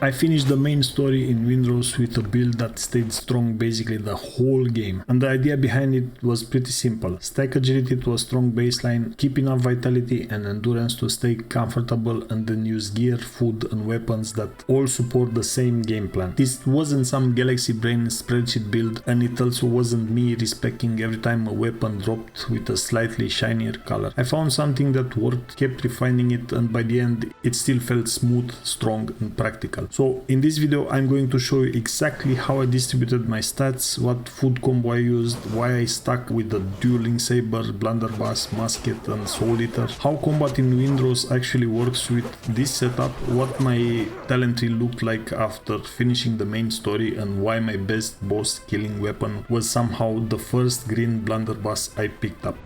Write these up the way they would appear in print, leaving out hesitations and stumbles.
I finished the main story in Windrose with a build that stayed strong basically the whole game, and the idea behind it was pretty simple. Stack agility to a strong baseline, keep enough vitality and endurance to stay comfortable, and then use gear, food and weapons that all support the same game plan. This wasn't some galaxy brain spreadsheet build, and it also wasn't me respecting every time a weapon dropped with a slightly shinier color. I found something that worked, kept refining it, and by the end it still felt smooth, strong and practical. So in this video I'm going to show you exactly how I distributed my stats, what food combo I used, why I stuck with the dueling saber, blunderbuss, musket and soul eater, how combat in Windrose actually works with this setup, what my talent tree looked like after finishing the main story, and why my best boss killing weapon was somehow the first green blunderbuss I picked up.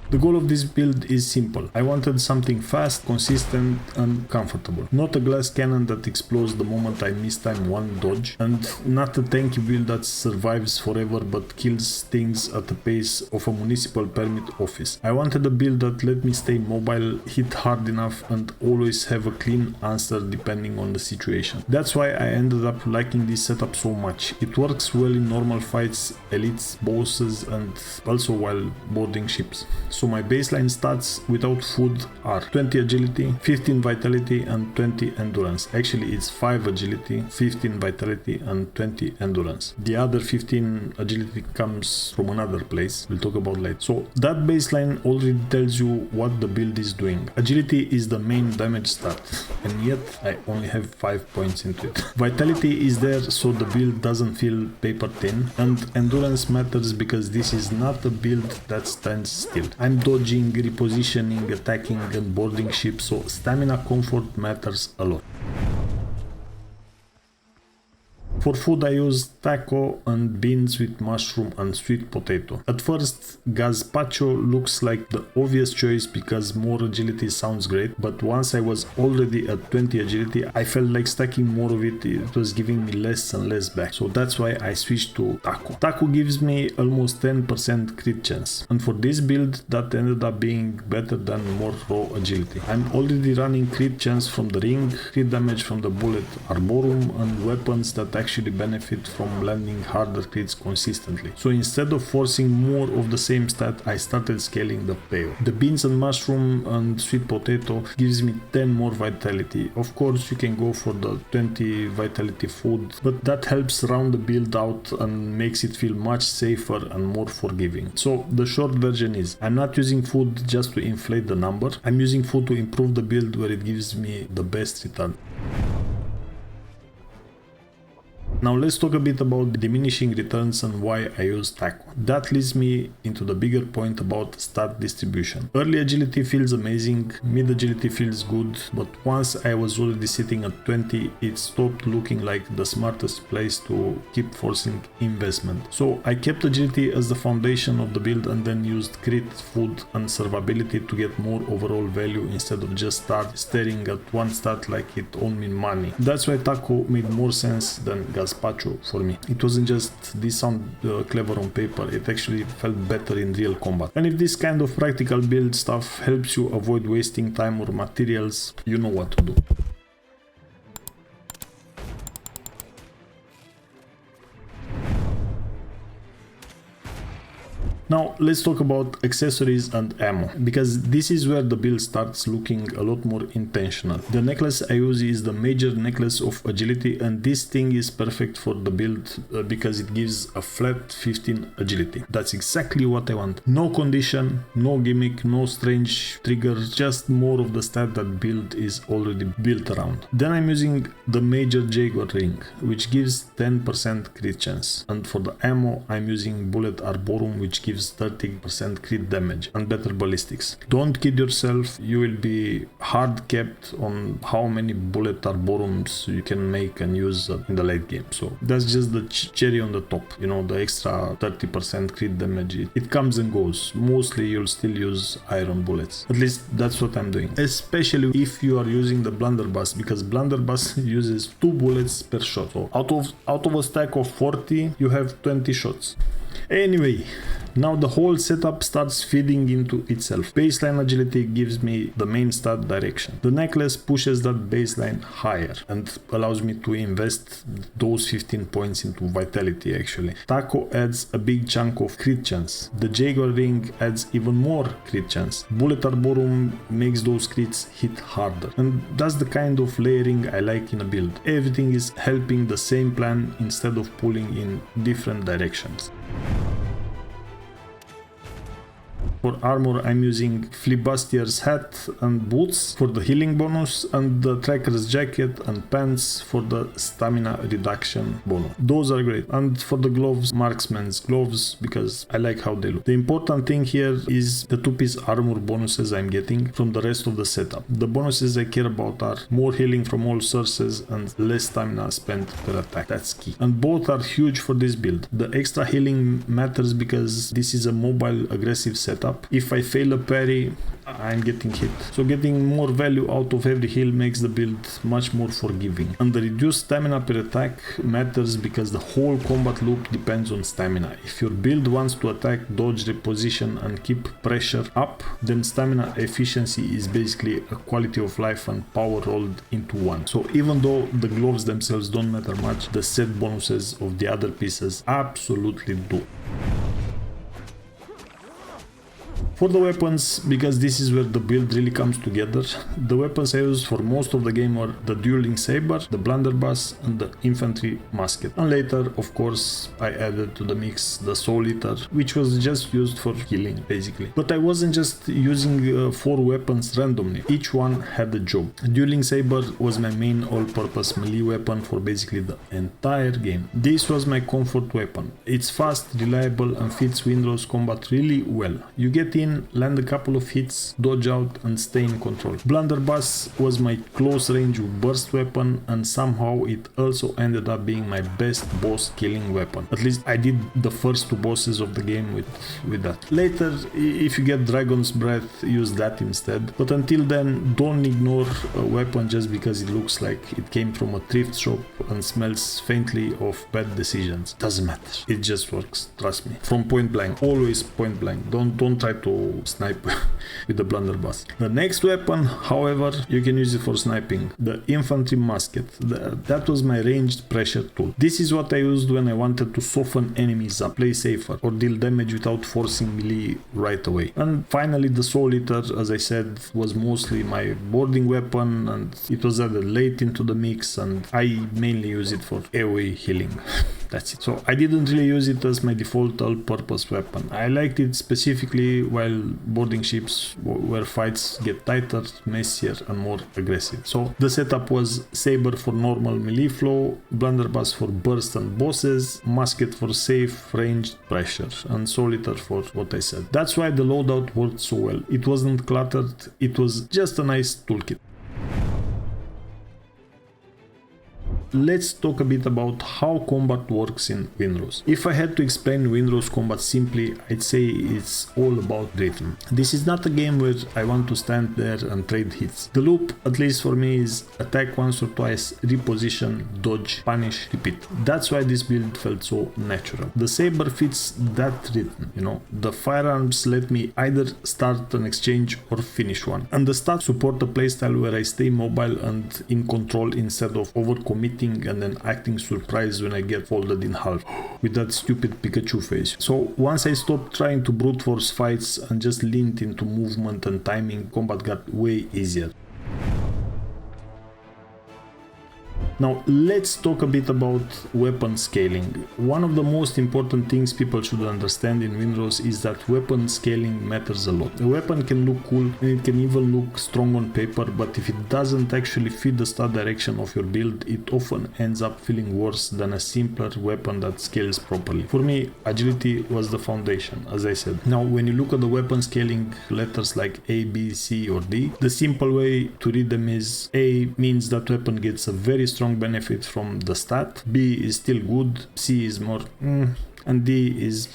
The goal of this build is simple. I wanted something fast, consistent and comfortable. Not a glass cannon that explodes the moment I mistime one dodge, and not a tanky build that survives forever but kills things at the pace of a municipal permit office. I wanted a build that let me stay mobile, hit hard enough and always have a clean answer depending on the situation. That's why I ended up liking this setup so much. It works well in normal fights, elites, bosses and also while boarding ships. So my baseline stats without food are 20 agility, 15 vitality and 20 endurance. Actually it's 5 agility, 15 vitality and 20 endurance. The other 15 agility comes from another place, we'll talk about later. So that baseline already tells you what the build is doing. Agility is the main damage stat, and yet I only have 5 points into it. Vitality is there so the build doesn't feel paper thin, and endurance matters because this is not a build that stands still. I'm dodging, repositioning, attacking and boarding ships, so stamina comfort matters a lot. For food I used taco and beans with mushroom and sweet potato. At first Gazpacho looks like the obvious choice because more agility sounds great, but once I was already at 20 agility I felt like stacking more of it, it was giving me less and less back, so that's why I switched to taco. Taco gives me almost 10% crit chance, and for this build that ended up being better than more raw agility. I'm already running crit chance from the ring, crit damage from the bullet arborum and weapons that actually benefit from landing harder crits consistently. So instead of forcing more of the same stat, I started scaling the payoff. The beans and mushroom and sweet potato gives me 10 more vitality. Of course you can go for the 20 vitality food, but that helps round the build out and makes it feel much safer and more forgiving. So the short version is, I'm not using food just to inflate the number, I'm using food to improve the build where it gives me the best return. Now let's talk a bit about diminishing returns and why I use taco. That leads me into the bigger point about stat distribution. Early agility feels amazing, mid agility feels good, but once I was already sitting at 20, it stopped looking like the smartest place to keep forcing investment. So I kept agility as the foundation of the build and then used crit, food and survivability to get more overall value instead of just start staring at one stat like it owed me money. That's why taco made more sense than Gazpacho for me. It wasn't just this sound clever on paper, it actually felt better in real combat. And if this kind of practical build stuff helps you avoid wasting time or materials, you know what to do. Now let's talk about accessories and ammo, because this is where the build starts looking a lot more intentional. The necklace I use is the major necklace of agility, and this thing is perfect for the build because it gives a flat 15 agility. That's exactly what I want. No condition, no gimmick, no strange trigger, just more of the stat that build is already built around. Then I'm using the major Jaguar ring, which gives 10% crit chance, and for the ammo I'm using bullet arborum, which gives 30% crit damage and better ballistics. Don't kid yourself, you will be hard kept on how many bullet arborums you can make and use in the late game. So that's just the cherry on the top, you know, the extra 30% crit damage. It comes and goes. Mostly you'll still use iron bullets. At least that's what I'm doing. Especially if you are using the blunderbuss, because blunderbuss uses 2 bullets per shot. So out of a stack of 40, you have 20 shots. Anyway, Now the whole setup starts feeding into itself. Baseline agility gives me the main stat direction. The necklace pushes that baseline higher and allows me to invest those 15 points into vitality actually. Taco adds a big chunk of crit chance. The Jaguar ring adds even more crit chance. Bullet Arborum makes those crits hit harder. And that's the kind of layering I like in a build. Everything is helping the same plan instead of pulling in different directions. For armor, I'm using Flibustier's hat and boots for the healing bonus, and the Tracker's jacket and pants for the stamina reduction bonus. Those are great. And for the gloves, Marksman's gloves, because I like how they look. The important thing here is the 2-piece armor bonuses I'm getting from the rest of the setup. The bonuses I care about are more healing from all sources and less stamina spent per attack. That's key. And both are huge for this build. The extra healing matters because this is a mobile aggressive setup. If I fail a parry, I'm getting hit. So getting more value out of every heal makes the build much more forgiving. And the reduced stamina per attack matters because the whole combat loop depends on stamina. If your build wants to attack, dodge, reposition and keep pressure up, then stamina efficiency is basically a quality of life and power rolled into one. So even though the gloves themselves don't matter much, the set bonuses of the other pieces absolutely do. For the weapons, because this is where the build really comes together, the weapons I used for most of the game were the dueling saber, the blunderbuss and the infantry musket. And later, of course, I added to the mix the soul eater, which was just used for healing basically. But I wasn't just using 4 weapons randomly, each one had a job. Dueling saber was my main all-purpose melee weapon for basically the entire game. This was my comfort weapon. It's fast, reliable and fits Windrose combat really well. You get in, land a couple of hits, dodge out and stay in control. Blunderbuss was my close range burst weapon, and somehow it also ended up being my best boss killing weapon. At least I did the first 2 bosses of the game with that. Later, if you get Dragon's Breath, use that instead. But until then, don't ignore a weapon just because it looks like it came from a thrift shop and smells faintly of bad decisions. Doesn't matter. It just works. Trust me. From point blank. Always point blank. Don't try to snipe with the blunderbuss. The next weapon, however, you can use it for sniping. The infantry musket. That was my ranged pressure tool. This is what I used when I wanted to soften enemies up, play safer, or deal damage without forcing melee right away. And finally, the soul eater, as I said, was mostly my boarding weapon, and it was added late into the mix, and I mainly use it for AoE healing. That's it. So I didn't really use it as my default all-purpose weapon. I liked it specifically while boarding ships where fights get tighter, messier and more aggressive. So the setup was saber for normal melee flow, blunderbuss for burst and bosses, musket for safe ranged pressure, and soul eater for what I said. That's why the loadout worked so well. It wasn't cluttered, it was just a nice toolkit. Let's talk a bit about how combat works in Windrose. If I had to explain Windrose combat simply, I'd say it's all about rhythm. This is not a game where I want to stand there and trade hits. The loop, at least for me, is attack once or twice, reposition, dodge, punish, repeat. That's why this build felt so natural. The saber fits that rhythm, you know. The firearms let me either start an exchange or finish one. And the stats support a playstyle where I stay mobile and in control instead of overcommitting and then acting surprised when I get folded in half with that stupid Pikachu face. So once I stopped trying to brute force fights and just leaned into movement and timing, combat got way easier. Now let's talk a bit about weapon scaling. One of the most important things people should understand in Windrose is that weapon scaling matters a lot. A weapon can look cool and it can even look strong on paper, but if it doesn't actually fit the stat direction of your build, it often ends up feeling worse than a simpler weapon that scales properly. For me, agility was the foundation, as I said. Now when you look at the weapon scaling letters like A, B, C or D, the simple way to read them is A means that weapon gets a very strong benefit from the stat, B is still good, C is more and D is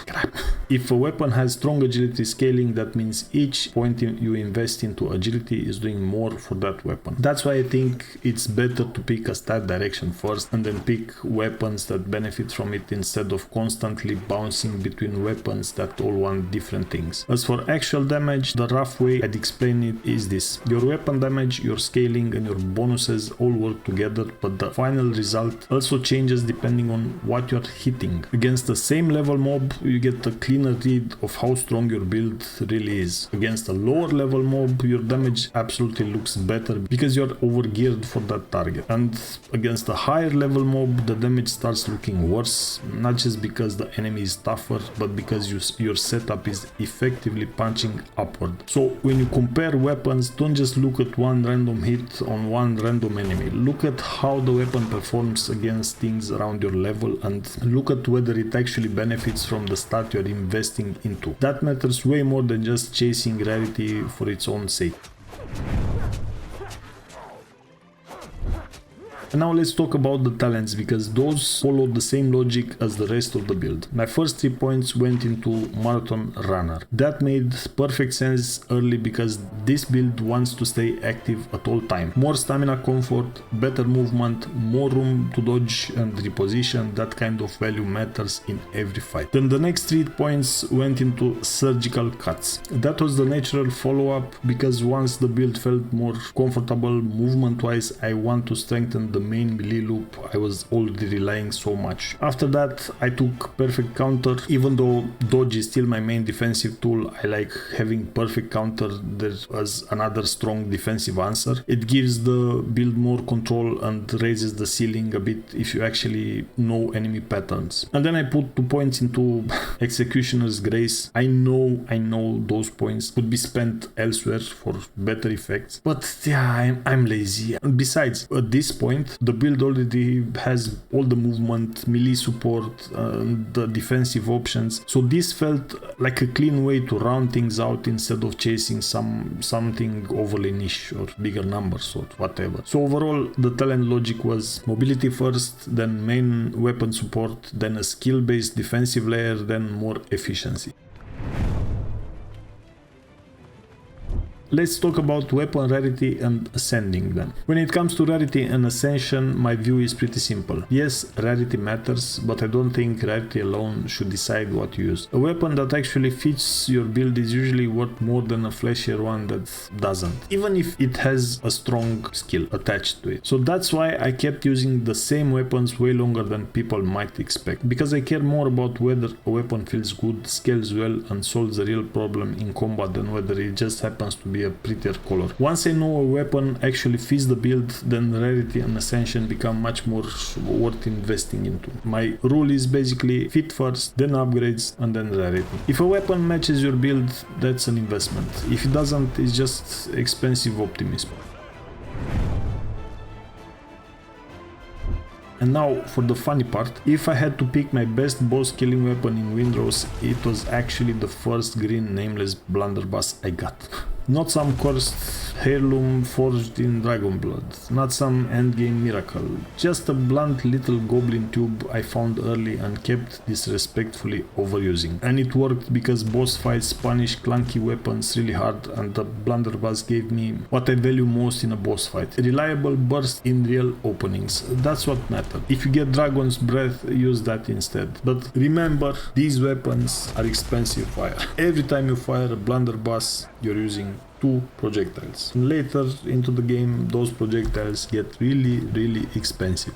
crap. If a weapon has strong agility scaling, that means each point you invest into agility is doing more for that weapon. That's why I think it's better to pick a stat direction first and then pick weapons that benefit from it instead of constantly bouncing between weapons that all want different things. As for actual damage, the rough way I'd explain it is this. Your weapon damage, your scaling and your bonuses all work together, but the final result also changes depending on what you're hitting. Against the same level mob, you get a cleaner read of how strong your build really is. Against a lower level mob, your damage absolutely looks better because you're overgeared for that target. And against a higher level mob, the damage starts looking worse, not just because the enemy is tougher, but because your setup is effectively punching upward. So when you compare weapons, don't just look at one random hit on one random enemy. Look at how the weapon performs against things around your level and look at whether it actually benefits from the stat you're investing into. That matters way more than just chasing rarity for its own sake. And now let's talk about the talents, because those follow the same logic as the rest of the build. My first 3 points went into Marathon Runner. That made perfect sense early because this build wants to stay active at all time. More stamina comfort, better movement, more room to dodge and reposition, that kind of value matters in every fight. Then the next 3 points went into Surgical Cuts. That was the natural follow-up because once the build felt more comfortable movement-wise, I want to strengthen the main melee loop I was already relying so much. After that, I took Perfect Counter. Even though dodge is still my main defensive tool, I like having Perfect Counter there as another strong defensive answer. It gives the build more control and raises the ceiling a bit if you actually know enemy patterns. And then I put 2 points into Executioner's Grace. I know those points could be spent elsewhere for better effects, but yeah, I'm lazy. And besides, at this point, the build already has all the movement, melee support, the defensive options, so this felt like a clean way to round things out instead of chasing something overly niche or bigger numbers or whatever. So overall, the talent logic was mobility first, then main weapon support, then a skill-based defensive layer, then more efficiency. Let's talk about weapon rarity and ascending then. When it comes to rarity and ascension, my view is pretty simple. Yes, rarity matters, but I don't think rarity alone should decide what you use. A weapon that actually fits your build is usually worth more than a flashier one that doesn't, even if it has a strong skill attached to it. So that's why I kept using the same weapons way longer than people might expect, because I care more about whether a weapon feels good, scales well, and solves a real problem in combat than whether it just happens to be a prettier color. Once I know a weapon actually fits the build, then rarity and ascension become much more worth investing into. My rule is basically fit first, then upgrades, and then rarity. If a weapon matches your build, that's an investment. If it doesn't, it's just expensive optimism. And now for the funny part, if I had to pick my best boss killing weapon in Windrose, it was actually the first green nameless blunderbuss I got. Not some cursed heirloom forged in dragon blood, not some endgame miracle, just a blunt little goblin tube I found early and kept disrespectfully overusing. And it worked because boss fights punish clunky weapons really hard, and the blunderbuss gave me what I value most in a boss fight: reliable burst in real openings. That's what mattered. If you get Dragon's Breath, use that instead. But remember, these weapons are expensive fire. Every time you fire a blunderbuss, you're using 2 projectiles. And later into the game, those projectiles get really expensive.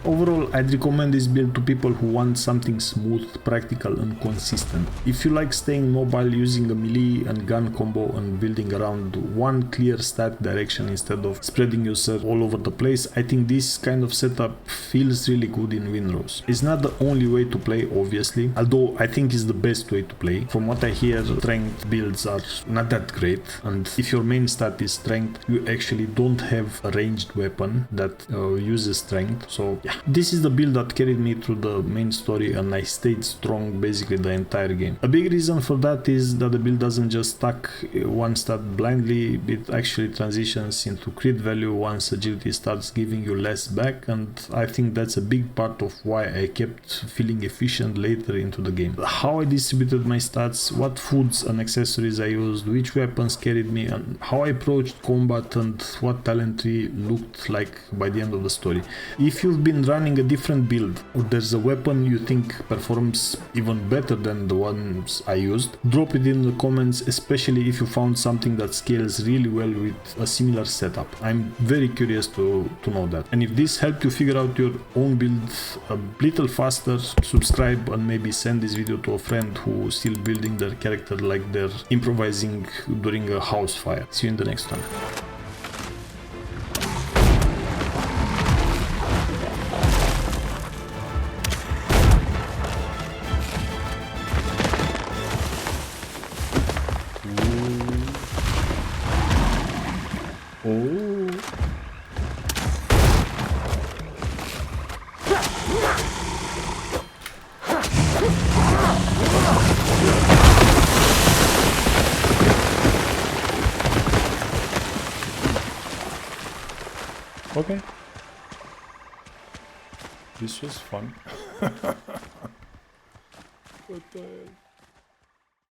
Overall, I'd recommend this build to people who want something smooth, practical and consistent. If you like staying mobile, using a melee and gun combo and building around one clear stat direction instead of spreading yourself all over the place, I think this kind of setup feels really good in Windrose. It's not the only way to play, obviously, although I think it's the best way to play. From what I hear, strength builds are not that great, and if your main stat is strength, you actually don't have a ranged weapon that uses strength, so yeah. yeah, this is the build that carried me through the main story and I stayed strong basically the entire game. A big reason for that is that the build doesn't just stack one stat blindly, it actually transitions into crit value once agility starts giving you less back, and I think that's a big part of why I kept feeling efficient later into the game. How I distributed my stats, what foods and accessories I used, which weapons carried me, and how I approached combat and what talent tree looked like by the end of the story. If you've been running a different build or there's a weapon you think performs even better than the ones I used, drop it in the comments, especially if you found something that scales really well with a similar setup. I'm very curious to know that. And if this helped you figure out your own build a little faster, subscribe and maybe send this video to a friend who's still building their character like they're improvising during a house fire. See you in the next one. Oh. Okay. This was fun. What the hell?